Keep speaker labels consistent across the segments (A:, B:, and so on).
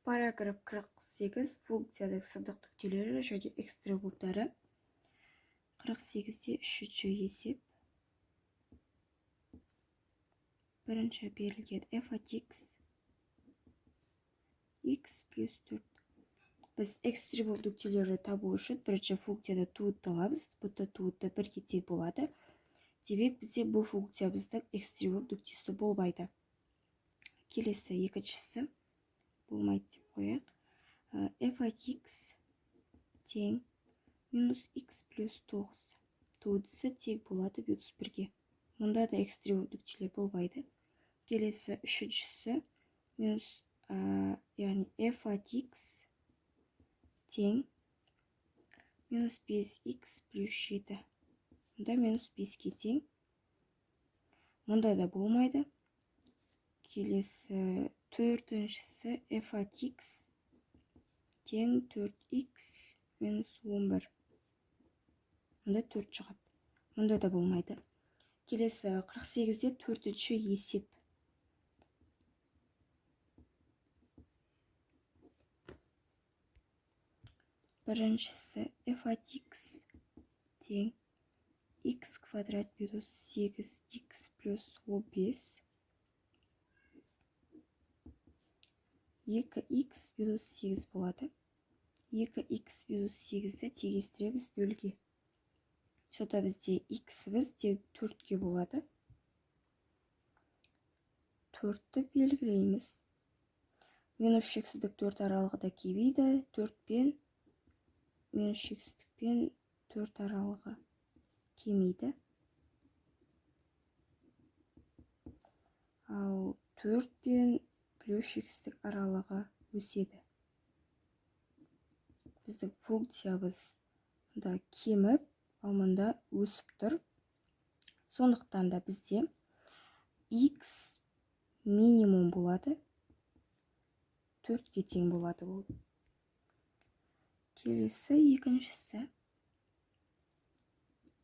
A: Параграф 48. Функцияның сандық нүктелері және экстремумдары. 48-де үшінші есеп. Бірінші берілген f от x плюс 4. Біз экстремум нүктелері табу үшін бірінші функцияны туытты аламыз. Бұнда туытты бірге тең болады. Демек бізде бұл функциямыздың экстремум нүктесі болмайды. Келесі екіншісі болмайды деп қояйық. f от x тең минус x плюс 9. Туындысы тең болады минус 1-ге. Мұнда да экстремум нүктелер болмайды. Келесі үшіншісі минус яғни f от x тең минус 5x плюс 7. Мұнда минус 5-ге тең. Мұнда да болмайды. Келесі төртіншісі f от x тең 4x минус 11. Мұнда 4 шығады. Мұнда да болмайды. Келесі 48-де төртінші есеп. Біріншісі f от x тең x квадрат минус 8x плюс 15. 2x минус 8 болады. 2x минус 8-ді теңестіреміз нөлге. Сонда бізде x-іміз тең 4-ге болады. 4-ті белгілейміз. Минус шексіздік 4 аралығында келмейді. 4 пен минус шексіздікпен 4 аралығы келмейді. Ал 4 пен плюс шексіздік аралығы өседі. Біздің функциямыз мұнда кеміп, ал мұнда өсіп тұр. Сондықтан да бізде x минимум болады. 4-ге тең болады ол. Келесі екіншісі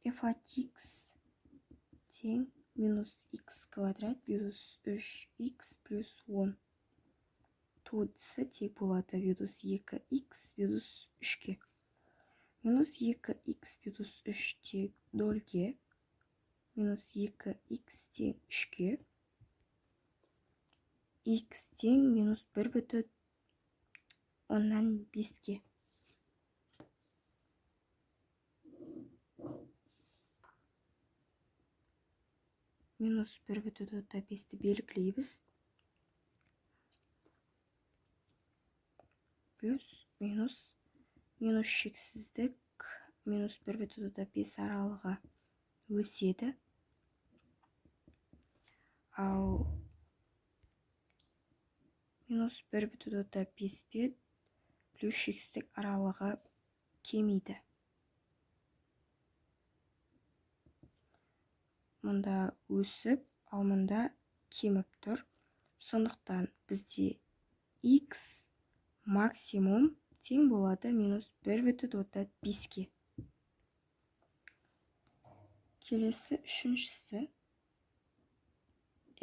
A: f от x тең минус x квадрат минус 3x плюс 10. Туындысы тең болады минус 2x минус 3-ге. Минус 2x минус 3 тең 0-ге. Минус 2x тең 3-ге. X тең минус 1,5-ге. Минус 1,5-ті белгілейміз. Плюс минус шексіздік минус 1,5 аралығы өседі. Ал минус 1,5 пен плюс шексіздік аралығы келмейді. Мұнда өсіп, ал мұнда кеміп тұр. Сондықтан бізде x максимум тең болады минус 1,5-ге. Келесі үшіншісі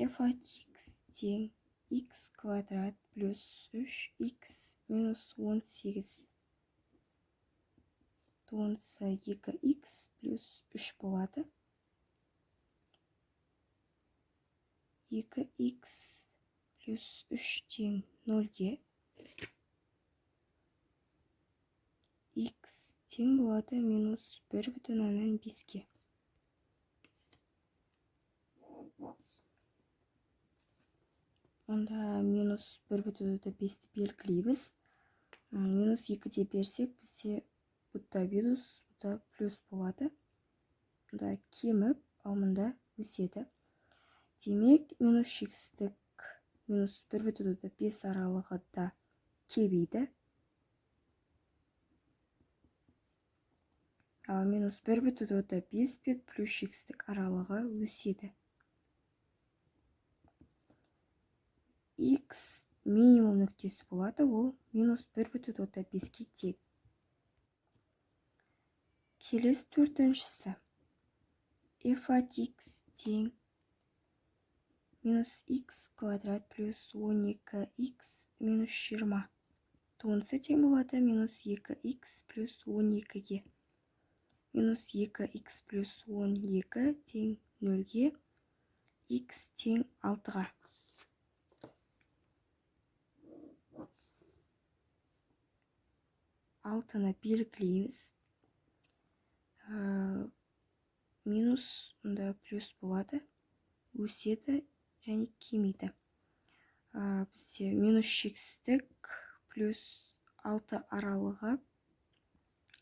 A: f от x тең x квадрат плюс 3x минус 18. Туындысы 2x плюс 3 болады. 2x плюс 3 тең 0-ге. X тең болады минус 1,5-ге. Онда минус 1,5-ті белгілейміз. Минус 2-де берсек, бізде бұнда минус, бұнда плюс болады. Бұнда кеміп, ал мұнда өседі. Демек, минус шексіздік минус 1,5 аралығында келмейді. Ал минус 1,5 пен плюс шексіздік аралығы өседі. X минимум нүктесі болады, ол минус 1,5-ге тең. Келесі төртіншісі f от x тең минус x квадрат плюс 12x минус 20. тонсы тең болады минус 2х плюс 12-ге. Минус 2х плюс 12 тең 0-ге, х тең 6-ға. Алтыны белгілейміз. Минус мұнда плюс болады, өседі және кемейді. Бізде минус шексіздік плюс 6 аралығы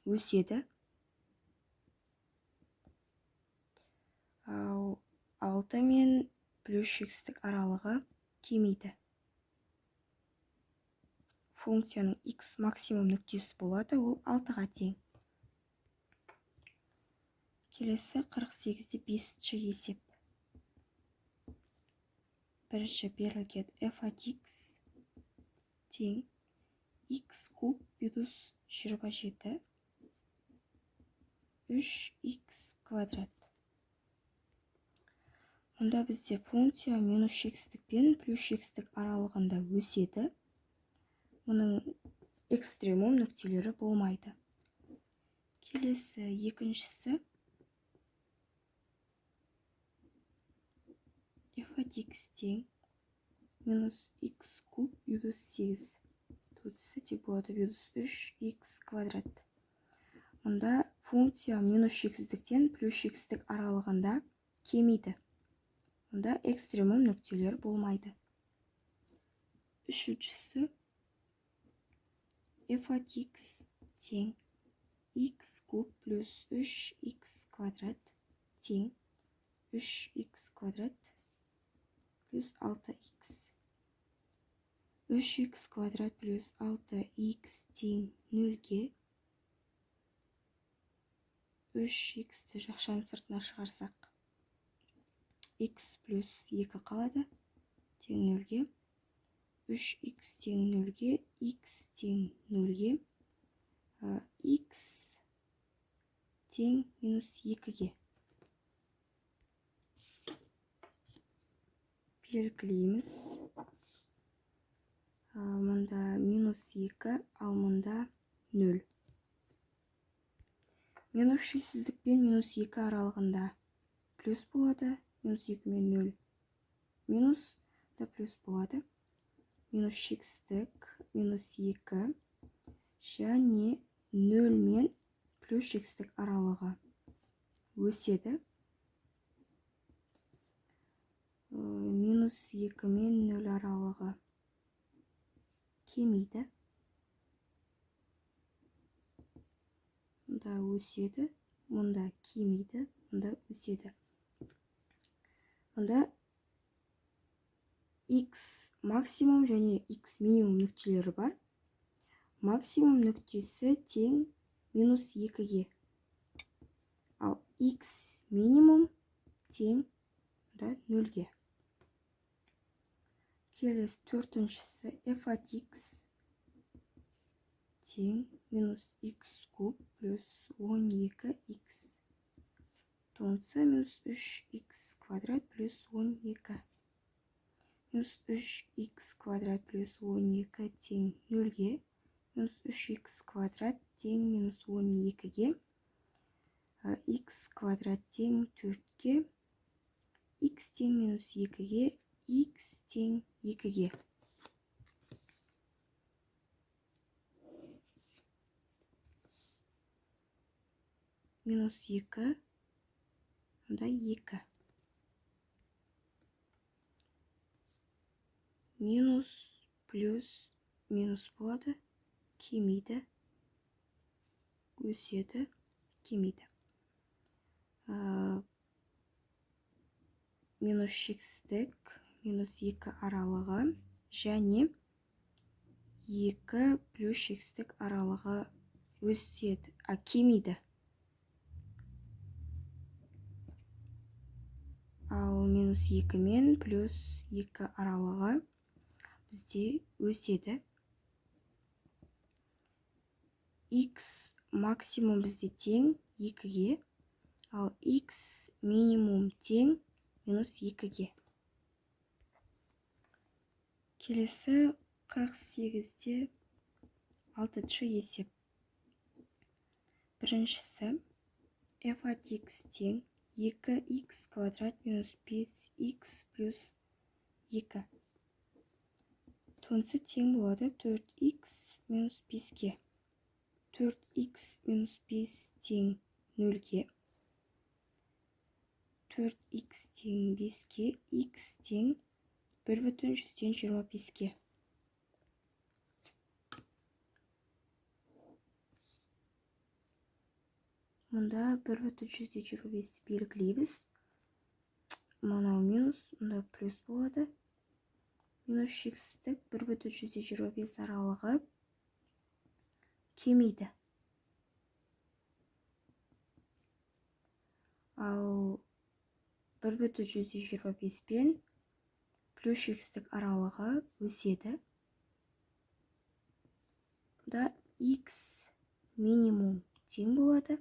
A: өседі. Ал 6 мен плюс шексіздік аралығы кемейді. Функцияның x максимум нүктесі болады, ол 6-ға тең. Келесі 48-де 5-ші есеп. Бірінші берілген f от x тең x куб плюс 27 3x квадрат. Мұнда бізде функция минус шексіздік пен плюс шексіздік аралығында өседі. Мұның экстремум нүктелері болмайды. Келесі екіншісі f от x тең минус x куб плюс 8. Тут тең болады плюс 3x квадрат. Мұнда функция минус шексіздіктен плюс шексіздік аралығында кемейді. Мұнда экстремум нүктелер болмайды. Үшіншісі f от x тең x куб плюс 3x квадрат тең 3x квадрат плюс 6x. 3x квадрат плюс 6x тең 0-ге. 3x'ті жақшаның сыртына шығарсақ, x плюс 2 қалады, тең 0-ге. 3x тең 0-ге, x тең 0-ге, x тең минус 2-ге. Белгілейміз. Мұнда минус 2, ал мұнда 0. Минус шексіздік пен минус 2 аралығында плюс болады, минус 2 мен 0. Минус да плюс болады. Минус шексіздік, минус 2, және 0 мен плюс шексіздік аралығы өседі. Минус 2 мен 0 аралығы кемейді. Мұнда өседі, мұнда кемейді, мұнда өседі. Мұнда x максимум және x минимум нүктелері бар. Максимум нүктесі тең минус 2-ге. Ал x минимум тең 0-ге. Келесі төртіншісі f от x тең минус x куб плюс 12x. Тонсы минус 3x квадрат плюс 12. Минус 3x квадрат плюс 12 тең 0-ге. Минус 3x квадрат тең минус 12-ге. X квадрат тең 4-ге. X тең минус 2-ге. X тең 2-ге. Минус 2, мұнда 2. Минус, плюс, минус болады, кемейді, өседі, кемейді. Минус шексіздік, минус 2 аралығы, және 2 плюс шексіздік аралығы өседі, кемейді. Ал минус 2 мен плюс 2 аралығы бізде өседі. X максимум бізде тең 2-ге, ал X минимум тең минус 2-ге. Келесі 48-де алтыншы есеп. Біріншісі f от x тең 2x квадрат минус 5x плюс 2. Тонсы тең болады 4x минус 5-ке. 4x минус 5 тең 0-ге. 4x тең 5-ке, x тең 1,125-ке. Мұнда 1,125 белгілейміз. Мынау минус, мұнда плюс болады. Минус шексіздік 1,125 аралығы кемейді. Ал 1,125 пен плюс шексіздік аралығы өседі. Мұнда x минимум тең болады.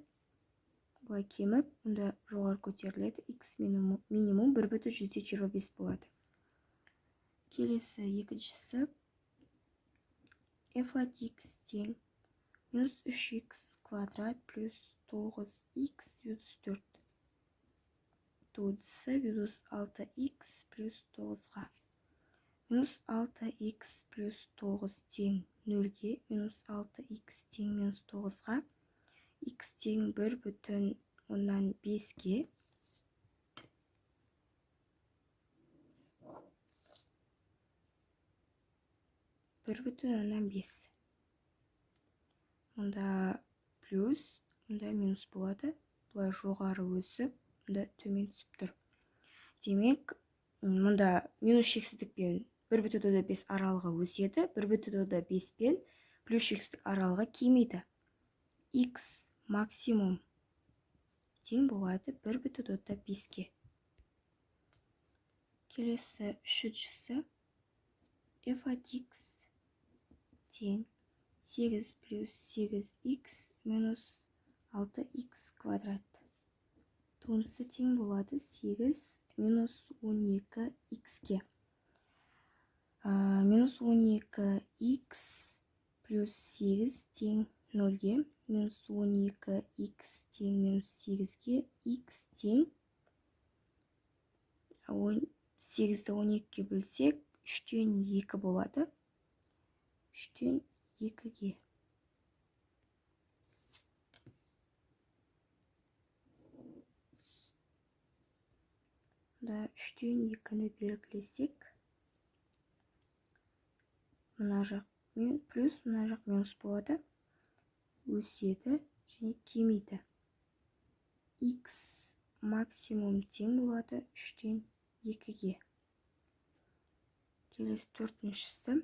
A: Бұлай кеміп, мұнда жоғары көтеріледі. X минимум 1,125 болады. Келесі екіншісі f от x тең минус 3x квадрат плюс 9x минус 4. Тудысы минус 6x плюс 9-ға. Минус 6x плюс 9 тең 0-ге. Минус 6x тең минус 9-ға. X тең 1,5-ге. Мұнда плюс, мұнда минус болады. Бұлай жоғары өсіп, мұнда төмен түсіп тұр. Демек, мұнда минус шексіздікпен 1,5 аралығы өседі. 1,5 пен плюс шексіздік аралығы кемейді. X максимум тең болады 1,5-ке. Келесі үшіншісі f от x тең 8 плюс 8x минус 6x квадрат. Тонысы тең болады 8 минус 12x-ке. Минус 12x плюс 8 тең 0-ге. Минус 12x тең минус 8-ге. X тең 8-ді 12-ге бөлсек, 3-тен 2 болады. 3-тен 2-ге. Да 3-тен 2-ні белгілесек, мына жақ плюс, мына жақ минус болады. Өседі және кемейді. X максимум тең болады 3-тен 2-ге. Келесі төртіншісі.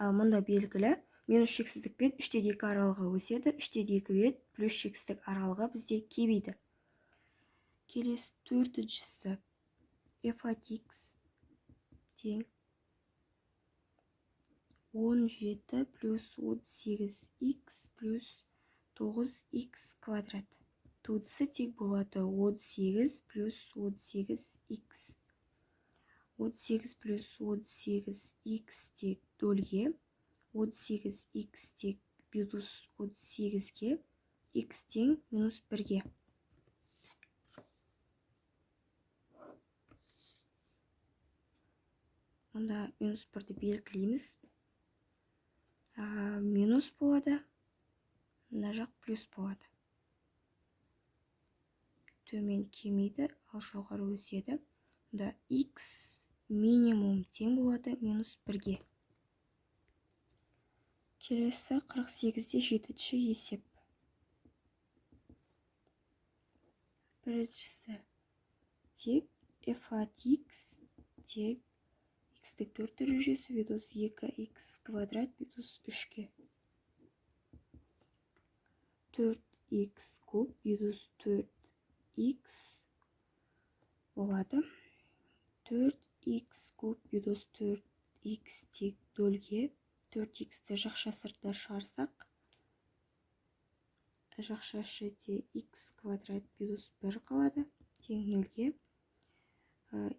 A: Мұнда белгілі. Минус шексіздікпен 3-те 2 аралығы өседі. 3-те 2 бен плюс шексіздік аралығы бізде кемейді. Келесі төртіншісі. f от x тең 17 плюс 18x плюс 9x квадрат. Тудысы тең болады 18 плюс 18x. 18 плюс 18x тең 0-ге. 18x тең минус 18-ге. X тең минус 1-ге. Мұнда минус 1-ді белгілейміз. Минус болады. Мына жақ плюс болады. Төмен кемейді, ал жоғары өседі. Мұнда x минимум тең болады минус 1-ге. Келесі 48-де 7-ші есеп. Біріншісі тек f от x тек x-тік 4 дәрежесі минус 2x квадрат минус 3-ке. 4x куб минус 4x болады. 4x куб минус 4x тең 0-ге. 4x-ті жақша сыртына шығарсақ, жақша ішінде x квадрат минус 1 қалады. Тең 0-ге.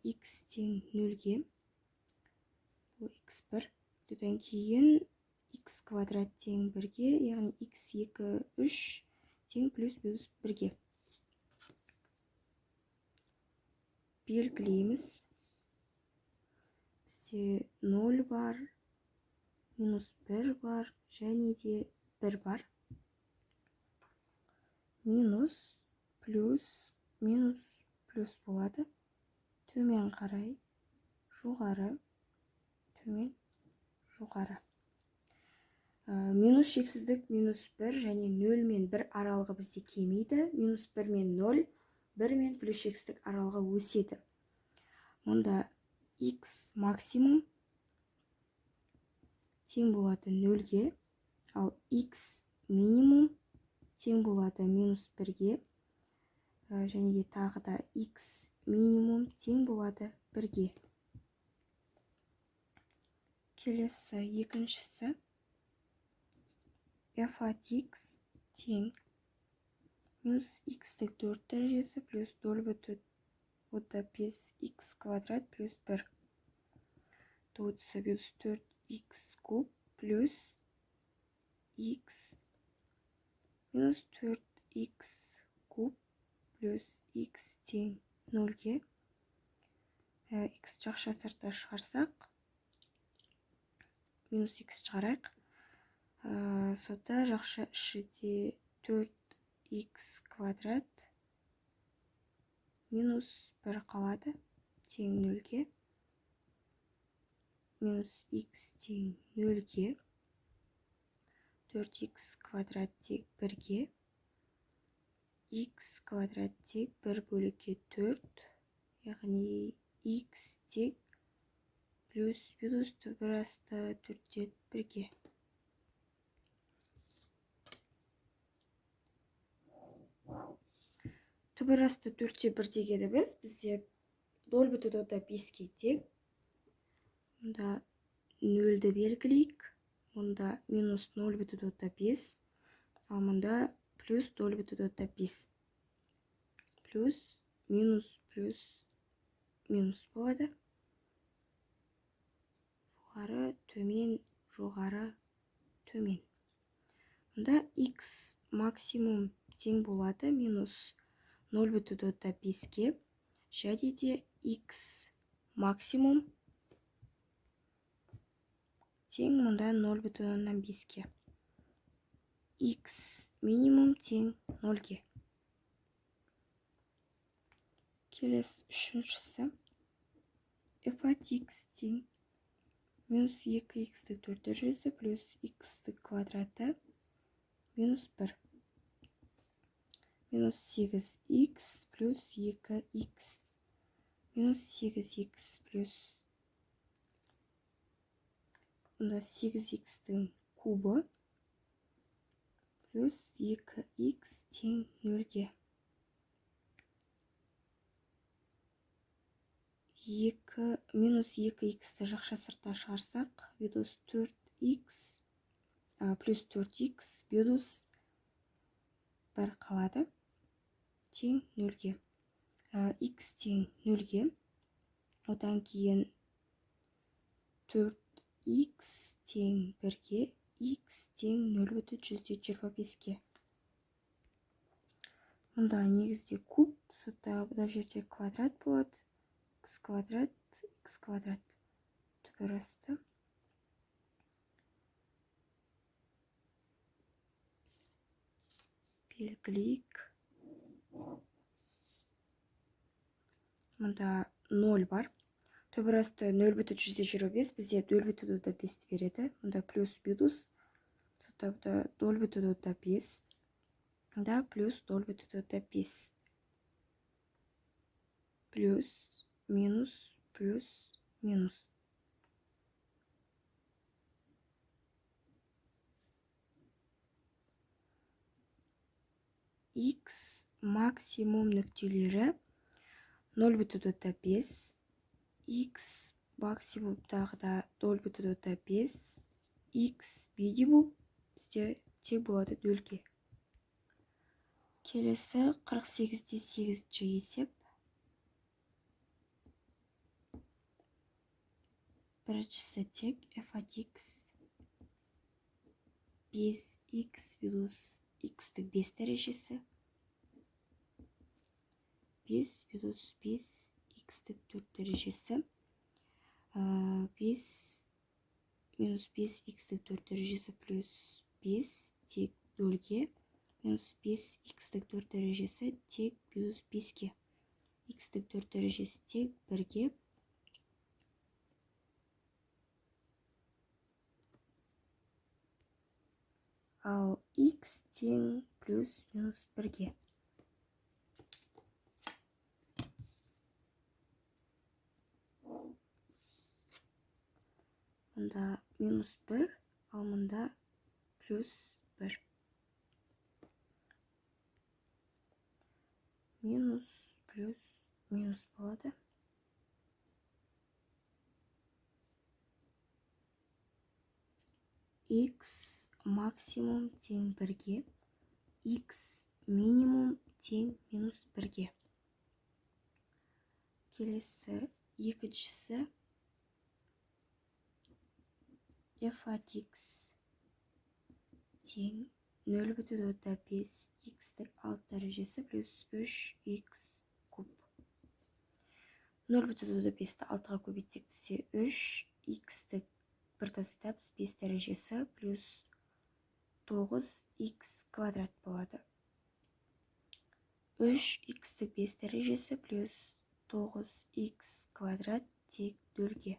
A: X тең 0-ге. Бұл x1. Одан кейін x квадрат тең 1-ге, яғни x2 3 тең плюс минус 1-ге. Белгілейміз. Бізде 0 бар, минус 1 бар, және де 1 бар. Минус, плюс, минус, плюс болады. Төмен қарай, жоғары, төмен, жоғары. Минус шексіздік минус 1 және 0 мен 1 аралығы бізде кемейді. Минус 1 мен 0, 1 мен плюс шексіздік аралығы өседі. Мұнда x максимум тең болады 0-ге, ал x минимум тең болады минус 1-ге, және де тағы да x минимум тең болады 1-ге. Келесі екіншісі f от x тең минус x-тік 4 дәрежесі плюс 0,5 x квадрат плюс 1. Получится минус 4x куб плюс x минус 4x куб плюс x тең 0-ге. X жақша сыртқа шығарсақ, минус x шығарайық. Сода жақша ішіде 4x квадрат минус 1 қалады тең 0-ге. Минус x тең 0-ге. 4x квадрат тең 1-ге. X квадрат тең 1 бөлігі 4, яғни x тең плюс минус түбір асты 4-тен 1-ге. Түбір асты 4-те 1 дегені бізде 0,5-ге тең. Мұнда 0-ді белгілейік. Мұнда минус 0,5, ал мұнда плюс 0,5. Плюс, минус, плюс, минус болады. Жоғары, төмен, жоғары, төмен. Мұнда x максимум тең болады минус 0,5-ге, және де x максимум тең мұнда 0,5-ге. X минимум тең 0-ге. Келесі үшіншісі f от x тең минус 2x-тік 4 дәрежесі плюс x-тік квадраты минус 1. Минус 8x плюс 2x. Минус 8x плюс 8x-тің кубы плюс 2x тең 0-ге. Минус 2x-ті жақша сыртқа шығарсақ, минус 4x плюс 4x минус 1 қалады тең 0-ге. X тең 0-ге. Одан кейін 4x тең 1-ге, x тең 0,125-ге. Мұнда негізде куб, сода бұда жерде квадрат болады. X квадрат, x квадрат. Түбір асты. Белгілейік. Мұнда 0 бар. Түбір асты 0,125, бізде 0,5 береді. Мұнда плюс минус. Сода бұда 0,5. Мұнда плюс 0,5. Плюс, минус, плюс, минус. X максимум нүктелері 0,5, x максимум тағы да 0,5, x минимум бізде тең болады 0-ге. Келесі 48-те 8-ші есеп. Біріншісі тең f от x 5x плюс x'тің 5 дәрежесі. 5 плюс 5 x'тің 4 дәрежесі. 5 минус 5 x'тің 4 дәрежесі плюс 5 тек 0-ге. Минус 5 x'тің 4 дәрежесі тек плюс 5-ге. X'тің 4 дәрежесі тек 1-ге. Ал x тең плюс минус 1-ге. Мұнда минус 1, ал мұнда плюс 1. Минус плюс минус болады. X максимум тең 1-ге. X минимум тең минус 1-ге. Келесі екіншісі f от x тең 0,5 x'тің 6 дәрежесі плюс 3x куб. 0,5-ті 6-ға көбейтсек бізде 3x'тің бір тазайтамыз 5 дәрежесі плюс 9x квадрат болады. 3x'тің 5 дәрежесі плюс 9x квадрат тек 0-ге.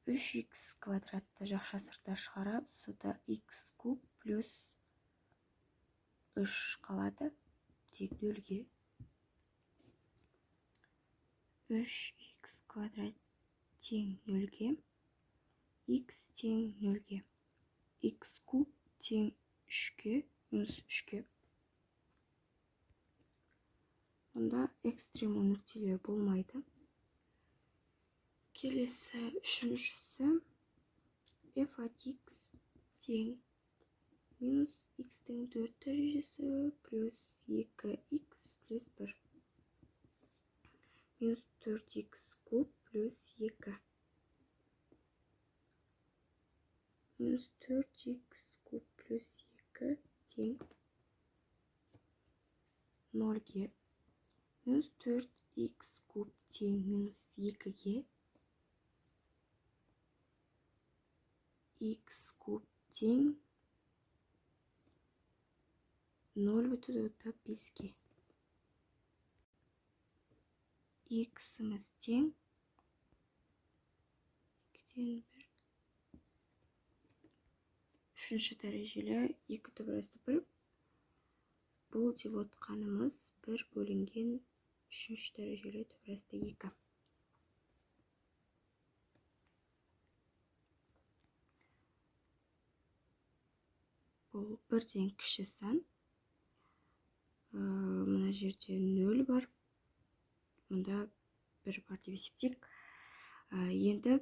A: 3x квадратты жақша сыртқа шығарамыз, сода x куб плюс 3 қалады тек 0-ге. 3x квадрат тең 0-ге. X тең 0-ге. X куб тең 3-ге минус 3-ге. Мұнда экстремум нүктелер болмайды. Келесі үшіншісі f от x тең минус x'тің 4 дәрежесі плюс 2x плюс 1. Минус 4x куб плюс 2. Минус 4x куб плюс 2 тең 0-ге. Минус 4x куб тең минус 2-ге. X куб тең 0,5-ге. X'іміз тең 2-ден 1. Үшінші дәрежелі 2 түбірасты 1. Бұл деп отқанымыз 1 бөлінген 3-ші дәрежелі түбірасты 2. Бұл 1-ден кіші сан. Мұна жерде 0 бар. Мұнда 1 бар деп есептейік. Енді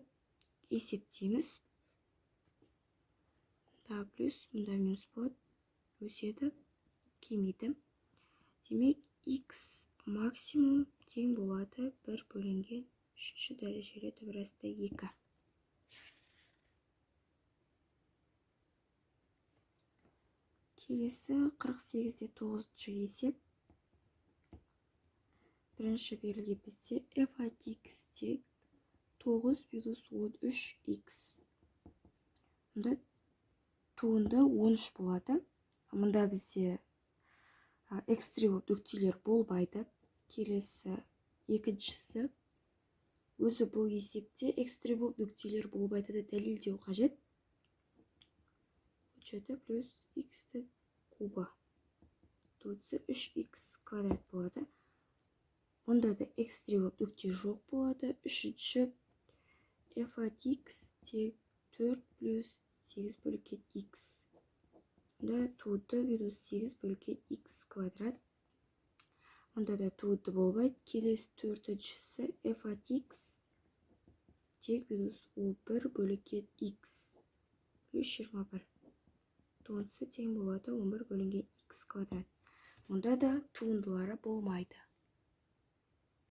A: есептейміз. Мұнда плюс, мұнда минус болады. Өседі, кемейді. Демек, x максимум тең болады 1 бөлінген 3-ші дәрежелі түбірасты 2. Келесі 48-де 9-шы есеп. Бірінші берілген бізде f от x тең 9 плюс 13x. Мұнда туынды 13 болады. Мұнда бізде экстремум нүктелер болмайды. Келесі екіншісі. Өзі бұл есепте экстремум нүктелер болмайды да дәлелдеу қажет. 7 плюс x кубы. Туысы 3x квадрат болады. Мұнда да экстремум нүкте жоқ болады. Үшінші f от x тең 4 плюс 8 бөлінген x. Мұнда туыды минус 8 бөлінген x квадрат. Мұнда да туыды болмайды. Келесі төртіншісі f от x тең минус 11 бөлінген x плюс 21. Туындысы тең болады 11 бөлінген x квадрат. Мұнда да туындылары болмайды.